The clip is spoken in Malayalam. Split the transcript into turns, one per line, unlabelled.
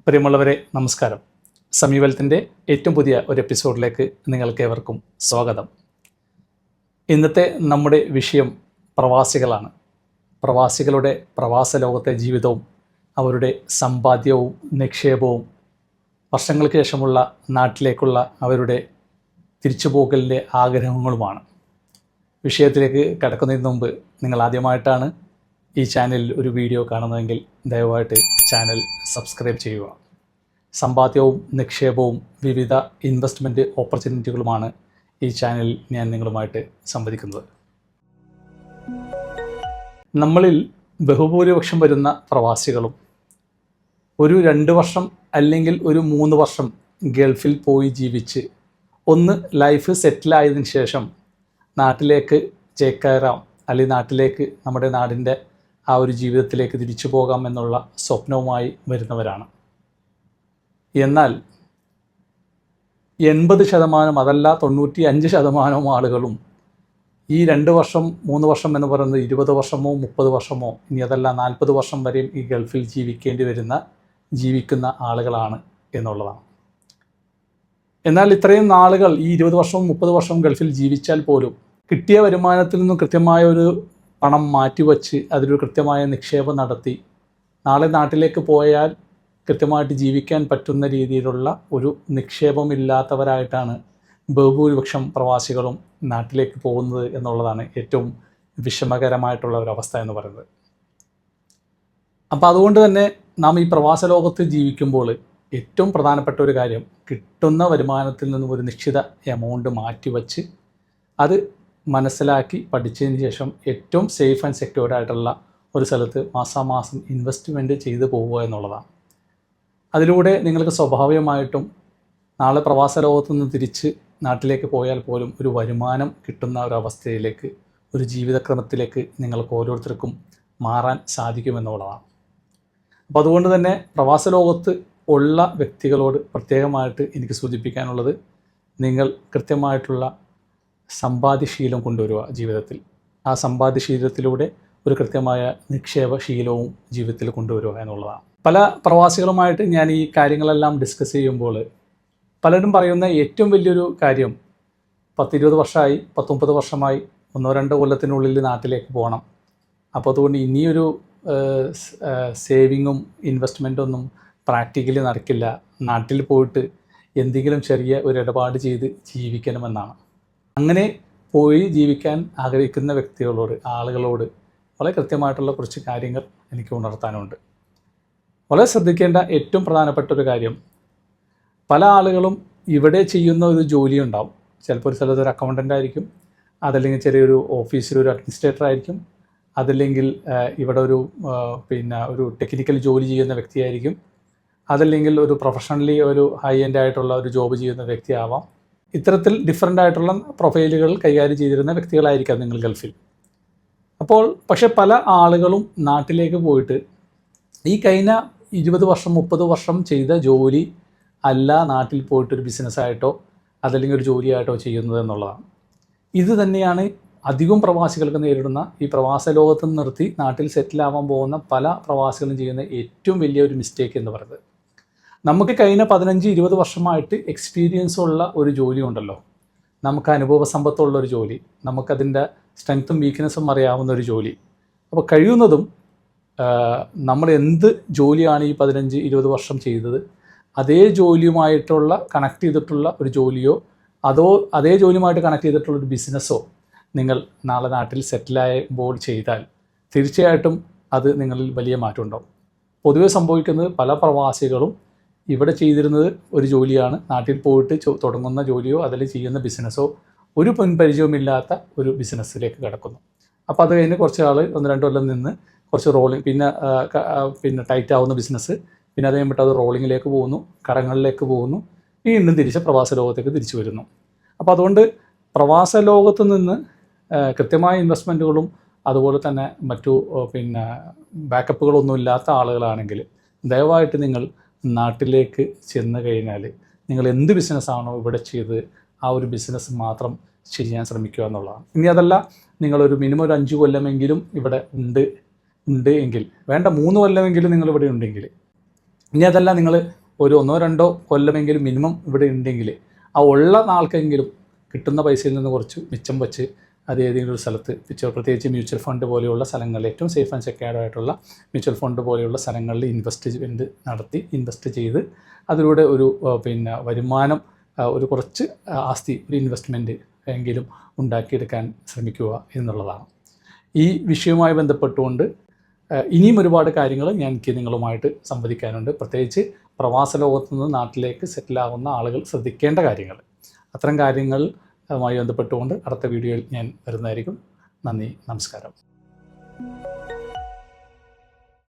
പ്രിയമുള്ളവരെ നമസ്കാരം. സമീപനത്തിൻ്റെ ഏറ്റവും പുതിയ ഒരു എപ്പിസോഡിലേക്ക് നിങ്ങൾക്കേവർക്കും സ്വാഗതം. ഇന്നത്തെ നമ്മുടെ വിഷയം പ്രവാസികളാണ്. പ്രവാസികളുടെ പ്രവാസ ലോകത്തെ ജീവിതവും അവരുടെ സമ്പാദ്യവും നിക്ഷേപവും വർഷങ്ങൾക്ക് ശേഷമുള്ള നാട്ടിലേക്കുള്ള അവരുടെ തിരിച്ചുപോകലിൻ്റെ ആഗ്രഹങ്ങളുമാണ്. വിഷയത്തിലേക്ക് കടക്കുന്നതിന് മുമ്പ് നിങ്ങൾ ആദ്യമായിട്ടാണ് ഈ ചാനലിൽ ഒരു വീഡിയോ കാണുന്നതെങ്കിൽ ദയവായിട്ട് ചാനൽ സബ്സ്ക്രൈബ് ചെയ്യുക. സമ്പാദ്യവും നിക്ഷേപവും വിവിധ ഇൻവെസ്റ്റ്മെൻറ്റ് ഓപ്പർച്യൂണിറ്റികളുമാണ് ഈ ചാനലിൽ ഞാൻ നിങ്ങളുമായിട്ട് സംവദിക്കുന്നത്. നമ്മളിൽ ബഹുഭൂരിപക്ഷം വരുന്ന പ്രവാസികളും ഒരു 2 വർഷം അല്ലെങ്കിൽ ഒരു 3 വർഷം ഗൾഫിൽ പോയി ജീവിച്ച് ഒന്ന് ലൈഫ് സെറ്റിലായതിനു ശേഷം നാട്ടിലേക്ക് ചേക്കേറാം, അല്ലെങ്കിൽ നാട്ടിലേക്ക് നമ്മുടെ നാടിൻ്റെ ആ ഒരു ജീവിതത്തിലേക്ക് തിരിച്ചു പോകാം എന്നുള്ള സ്വപ്നവുമായി വരുന്നവരാണ്. എന്നാൽ 80% അതല്ല 95% ആളുകളും ഈ 2 വർഷം 3 വർഷം എന്ന് പറയുന്നത് 20 വർഷമോ 30 വർഷമോ ഇനി അതല്ല 40 വർഷം വരെയും ഈ ഗൾഫിൽ ജീവിക്കുന്ന ആളുകളാണ് എന്നുള്ളതാണ്. എന്നാൽ ഇത്രയും നാളുകൾ ഈ 20 വർഷവും 30 വർഷവും ഗൾഫിൽ ജീവിച്ചാൽ പോലും കിട്ടിയ വരുമാനത്തിൽ നിന്നും കൃത്യമായ ഒരു പണം മാറ്റിവെച്ച് അതിലൊരു കൃത്യമായ നിക്ഷേപം നടത്തി നാളെ നാട്ടിലേക്ക് പോയാൽ കൃത്യമായിട്ട് ജീവിക്കാൻ പറ്റുന്ന രീതിയിലുള്ള ഒരു നിക്ഷേപമില്ലാത്തവരായിട്ടാണ് ബഹുഭൂരിപക്ഷം പ്രവാസികളും നാട്ടിലേക്ക് പോകുന്നത് എന്നുള്ളതാണ് ഏറ്റവും വിഷമകരമായിട്ടുള്ള ഒരവസ്ഥ എന്ന് പറയുന്നത്. അപ്പോൾ അതുകൊണ്ട് തന്നെ നാം ഈ പ്രവാസ ലോകത്ത് ജീവിക്കുമ്പോൾ ഏറ്റവും പ്രധാനപ്പെട്ട ഒരു കാര്യം, കിട്ടുന്ന വരുമാനത്തിൽ നിന്നും ഒരു നിശ്ചിത എമൗണ്ട് മാറ്റിവെച്ച് അത് മനസ്സിലാക്കി പഠിച്ചതിന് ശേഷം ഏറ്റവും സേഫ് ആൻഡ് സെക്യൂർഡ് ആയിട്ടുള്ള ഒരു സ്ഥലത്ത് മാസാമാസം ഇൻവെസ്റ്റ്മെൻറ്റ് ചെയ്തു പോവുക എന്നുള്ളതാണ്. അതിലൂടെ നിങ്ങൾക്ക് സ്വാഭാവികമായിട്ടും നാളെ പ്രവാസ ലോകത്തു നിന്ന് തിരിച്ച് നാട്ടിലേക്ക് പോയാൽ പോലും ഒരു വരുമാനം കിട്ടുന്ന ഒരവസ്ഥയിലേക്ക്, ഒരു ജീവിതക്രമത്തിലേക്ക് നിങ്ങൾക്ക് ഓരോരുത്തർക്കും മാറാൻ സാധിക്കുമെന്നുള്ളതാണ്. അപ്പോൾ അതുകൊണ്ട് തന്നെ പ്രവാസ ലോകത്ത് ഉള്ള വ്യക്തികളോട് പ്രത്യേകമായിട്ട് എനിക്ക് സൂചിപ്പിക്കാനുള്ളത്, നിങ്ങൾ കൃത്യമായിട്ടുള്ള സമ്പാദ്യശീലം കൊണ്ടുവരിക ജീവിതത്തിൽ. ആ സമ്പാദ്യശീലത്തിലൂടെ ഒരു കൃത്യമായ നിക്ഷേപശീലവും ജീവിതത്തിൽ കൊണ്ടുവരിക എന്നുള്ളതാണ്. പല പ്രവാസികളുമായിട്ട് ഞാൻ ഈ കാര്യങ്ങളെല്ലാം ഡിസ്കസ് ചെയ്യുമ്പോൾ പലരും പറയുന്ന ഏറ്റവും വലിയൊരു കാര്യം, 10-20 വർഷമായി 10-30 വർഷമായി 1-2 കൊല്ലത്തിനുള്ളിൽ നാട്ടിലേക്ക് പോകണം, അപ്പോൾ അതുകൊണ്ട് ഇനിയൊരു സേവിങ്ങും ഇൻവെസ്റ്റ്മെൻറ്റൊന്നും പ്രാക്ടിക്കലി നടക്കില്ല, നാട്ടിൽ പോയിട്ട് എന്തെങ്കിലും ചെറിയ ഒരു ഇടപാട് ചെയ്ത് ജീവിക്കണമെന്നാണ്. അങ്ങനെ പോയി ജീവിക്കാൻ ആഗ്രഹിക്കുന്ന ആളുകളോട് വളരെ കൃത്യമായിട്ടുള്ള കുറച്ച് കാര്യങ്ങൾ എനിക്ക് ഉണർത്താനുണ്ട്. വളരെ ശ്രദ്ധിക്കേണ്ട ഏറ്റവും പ്രധാനപ്പെട്ട ഒരു കാര്യം, പല ആളുകളും ഇവിടെ ചെയ്യുന്ന ഒരു ജോലി ഉണ്ടാവും. ചിലപ്പോൾ ഒരു സ്ഥലത്ത് ഒരു അക്കൗണ്ടൻ്റ് ആയിരിക്കും, അതല്ലെങ്കിൽ ചെറിയൊരു ഓഫീസിൽ ഒരു അഡ്മിനിസ്ട്രേറ്റർ ആയിരിക്കും, അതല്ലെങ്കിൽ ഇവിടെ ഒരു ടെക്നിക്കൽ ജോലി ചെയ്യുന്ന വ്യക്തിയായിരിക്കും, അതല്ലെങ്കിൽ ഒരു പ്രൊഫഷണലി ഒരു ഹൈ എൻഡ് ആയിട്ടുള്ള ഒരു ജോബ് ചെയ്യുന്ന വ്യക്തിയാവാം. ഇത്തരത്തിൽ ഡിഫറൻ്റ് ആയിട്ടുള്ള പ്രൊഫൈലുകൾ കൈകാര്യം ചെയ്തിരുന്ന വ്യക്തികളായിരിക്കാം നിങ്ങൾ ഗൾഫിൽ. പക്ഷേ പല ആളുകളും നാട്ടിലേക്ക് പോയിട്ട് ഈ കഴിഞ്ഞ 20 വർഷം 30 വർഷം ചെയ്ത ജോലി അല്ല നാട്ടിൽ പോയിട്ടൊരു ബിസിനസ്സായിട്ടോ അതല്ലെങ്കിൽ ഒരു ജോലിയായിട്ടോ ചെയ്യുന്നത് എന്നുള്ളതാണ്. ഇത് തന്നെയാണ് അധികം പ്രവാസികൾക്ക് നേരിടുന്ന, ഈ പ്രവാസ ലോകത്ത് നിർത്തി നാട്ടിൽ സെറ്റിലാവാൻ പോകുന്ന പല പ്രവാസികളും ചെയ്യുന്ന ഏറ്റവും വലിയ ഒരു മിസ്റ്റേക്ക് എന്ന് പറയുന്നത്. നമുക്ക് കഴിഞ്ഞ 15-20 വർഷമായിട്ട് എക്സ്പീരിയൻസ് ഉള്ള ഒരു ജോലി ഉണ്ടല്ലോ, നമുക്ക് അനുഭവ സമ്പത്തുള്ള ഒരു ജോലി, നമുക്കതിൻ്റെ സ്ട്രെങ്ത്തും വീക്ക്നെസ്സും അറിയാവുന്ന ഒരു ജോലി. അപ്പോൾ കഴിയുന്നതും നമ്മൾ എന്ത് ജോലിയാണ് ഈ 15-20 വർഷം ചെയ്തത്, അതേ ജോലിയുമായിട്ടുള്ള കണക്ട് ചെയ്തിട്ടുള്ള ഒരു ജോലിയോ അതേ ജോലിയുമായിട്ട് കണക്ട് ചെയ്തിട്ടുള്ള ഒരു ബിസിനസ്സോ നിങ്ങൾ നാളെ നാട്ടിൽ സെറ്റിലായപ്പോൾ ചെയ്താൽ തീർച്ചയായിട്ടും അത് നിങ്ങളിൽ വലിയ മാറ്റം ഉണ്ടാവും. പൊതുവെ സംഭവിക്കുന്നത്, പല പ്രവാസികളും ഇവിടെ ചെയ്തിരുന്നത് ഒരു ജോലിയാണ്, നാട്ടിൽ പോയിട്ട് തുടങ്ങുന്ന ജോലിയോ അതിൽ ചെയ്യുന്ന ബിസിനസ്സോ ഒരു മുൻപരിചയമില്ലാത്ത ഒരു ബിസിനസ്സിലേക്ക് കിടക്കുന്നു. അപ്പോൾ അത് കഴിഞ്ഞ് കുറച്ച് ആൾ 1-2 കൊല്ലം നിന്ന് കുറച്ച് റോളിങ്, പിന്നെ ടൈറ്റ് ആവുന്ന ബിസിനസ്, പിന്നെ അത് കഴിയുമ്പോൾ അത് റോളിങ്ങിലേക്ക് പോകുന്നു, കടങ്ങളിലേക്ക് പോകുന്നു, വീണ്ടും തിരിച്ച് പ്രവാസ ലോകത്തേക്ക് തിരിച്ചു വരുന്നു. അപ്പോൾ അതുകൊണ്ട് പ്രവാസ ലോകത്ത് നിന്ന് കൃത്യമായ ഇൻവെസ്റ്റ്മെൻറ്റുകളും അതുപോലെ തന്നെ മറ്റു ബാക്കപ്പുകളൊന്നും ഇല്ലാത്ത ആളുകളാണെങ്കിൽ ദയവായിട്ട് നിങ്ങൾ നാട്ടിലേക്ക് ചെന്ന് കഴിഞ്ഞാൽ നിങ്ങൾ എന്ത് ബിസിനസ്സാണോ ഇവിടെ ചെയ്ത് ആ ഒരു ബിസിനസ് മാത്രം ചെയ്യാൻ ശ്രമിക്കുക എന്നുള്ളതാണ്. ഇനി അതല്ല, നിങ്ങളൊരു മിനിമം ഒരു 5 കൊല്ലമെങ്കിലും ഇവിടെ ഉണ്ട് എങ്കിൽ, വേണ്ട 3 കൊല്ലമെങ്കിലും നിങ്ങളിവിടെ ഉണ്ടെങ്കിൽ ഇനി അതല്ല, നിങ്ങൾ ഒരു 1-2 കൊല്ലമെങ്കിലും മിനിമം ഇവിടെ ഉണ്ടെങ്കിൽ ആ ഉള്ള നാൾക്കെങ്കിലും കിട്ടുന്ന പൈസയിൽ നിന്ന് കുറച്ച് മിച്ചം വെച്ച് അത് ഏതെങ്കിലും ഒരു സ്ഥലത്ത് പ്രത്യേകിച്ച് മ്യൂച്വൽ ഫണ്ട് പോലെയുള്ള സ്ഥലങ്ങളിൽ, ഏറ്റവും സേഫ് ആൻഡ് സെക്യൂർഡ് ആയിട്ടുള്ള മ്യൂച്വൽ ഫണ്ട് പോലെയുള്ള സ്ഥലങ്ങളിൽ ഇൻവെസ്റ്റ് ചെയ്ത് അതിലൂടെ ഒരു വരുമാനം, ഒരു കുറച്ച് ആസ്തി, ഒരു ഇൻവെസ്റ്റ്മെൻറ്റ് എങ്കിലും ഉണ്ടാക്കിയെടുക്കാൻ ശ്രമിക്കുക എന്നുള്ളതാണ്. ഈ വിഷയവുമായി ബന്ധപ്പെട്ടുകൊണ്ട് ഇനിയും ഒരുപാട് കാര്യങ്ങൾ എനിക്ക് നിങ്ങളുമായിട്ട് സംവദിക്കാനുണ്ട്. പ്രത്യേകിച്ച് പ്രവാസ ലോകത്തു നിന്ന് നാട്ടിലേക്ക് സെറ്റിലാകുന്ന ആളുകൾ ശ്രദ്ധിക്കേണ്ട കാര്യങ്ങൾ, അത്തരം കാര്യങ്ങളുമായി ബന്ധപ്പെട്ടുകൊണ്ട് അടുത്ത വീഡിയോയിൽ ഞാൻ വരുന്നതായിരിക്കും. നന്ദി, നമസ്കാരം.